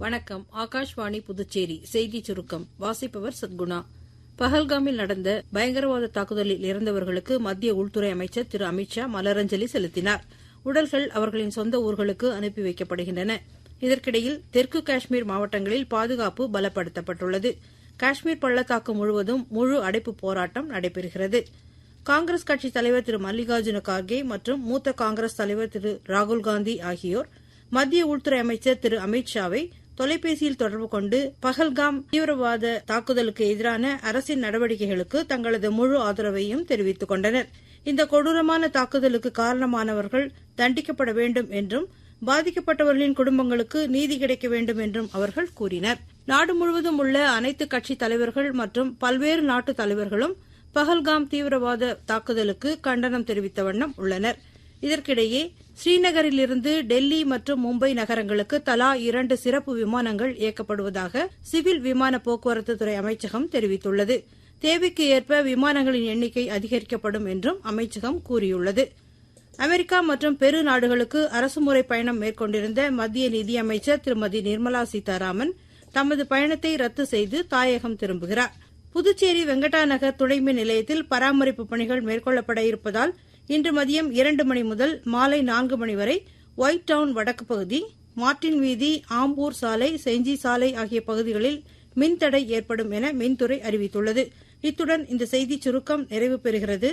வணக்கம். ஆகாஷ்வாணி புதுச்சேரி செய்திச் சுருக்கம். வாசிப்பவர் சத்குணா. பஹல்காமில் நடந்த பயங்கரவாத தாக்குதலில் இறந்தவர்களுக்கு மத்திய உள்துறை அமைச்சர் திரு அமித் ஷா மலரஞ்சலி செலுத்தினார். உடல்கள் அவர்களின் சொந்த ஊர்களுக்கு அனுப்பி வைக்கப்படுகின்றன. இதற்கிடையில் தெற்கு காஷ்மீர் மாவட்டங்களில் பாதுகாப்பு பலப்படுத்தப்பட்டுள்ளது. காஷ்மீர் பள்ளத்தாக்கு முழுவதும் முழு அடைப்பு போராட்டம் நடைபெறுகிறது. காங்கிரஸ் கட்சித் தலைவர் திரு மல்லிகார்ஜுன கார்கே மற்றும் மூத்த காங்கிரஸ் தலைவர் திரு ராகுல்காந்தி ஆகியோர் மத்திய உள்துறை அமைச்சர் திரு அமித் ஷாவை தொலைபேசியில் தொடர்பு கொண்டு பஹல்காம் தீவிரவாத தாக்குதலுக்கு எதிரான அரசின் நடவடிக்கைகளுக்கு தங்களது முழு ஆதரவையும் தெரிவித்துக் கொண்டனர். இந்த கொடூரமான தாக்குதலுக்கு காரணமானவர்கள் தண்டிக்கப்பட வேண்டும் என்றும் பாதிக்கப்பட்டவர்களின் குடும்பங்களுக்கு நீதி கிடைக்க வேண்டும் என்றும் அவர்கள் கூறினர். நாடு முழுவதும் உள்ள அனைத்து கட்சித் தலைவர்கள் மற்றும் பல்வேறு நாட்டு தலைவர்களும் பஹல்காம் தீவிரவாத தாக்குதலுக்கு கண்டனம் தெரிவித்த வண்ணம் உள்ளனர். இதற்கிடையே ஸ்ரீநகரிலிருந்து டெல்லி மற்றும் மும்பை நகரங்களுக்கு தலா 2 சிறப்பு விமானங்கள் இயக்கப்படுவதாக சிவில் விமான போக்குவரத்து துறை அமைச்சகம் தெரிவித்துள்ளது. தேவைக்கு ஏற்ப விமானங்களின் எண்ணிக்கை அதிகரிக்கப்படும் என்றும் அமைச்சகம் கூறியுள்ளது. அமெரிக்கா மற்றும் பெரு நாடுகளுக்கு அரசுமுறை பயணம் மேற்கொண்டிருந்த மத்திய நிதியமைச்சர் திருமதி நிர்மலா சீதாராமன் தமது பயணத்தை ரத்து செய்து தாயகம் திரும்புகிறார். புதுச்சேரி வெங்கடா நகர் துணைமின் நிலையத்தில் பராமரிப்பு பணிகள் மேற்கொள்ளப்பட இருப்பதால் இன்று மதியம் 2 மணி முதல் மாலை 4 மணி வரை ஒயிட் டவுன் வடக்கு பகுதி, மார்டின் வீதி, ஆம்பூர் சாலை, செஞ்சி சாலை ஆகிய பகுதிகளில் மின்தடை ஏற்படும் என மின்துறை அறிவித்துள்ளது. இத்துடன் இந்த செய்திச் சுருக்கம் நிறைவு பெறுகிறது.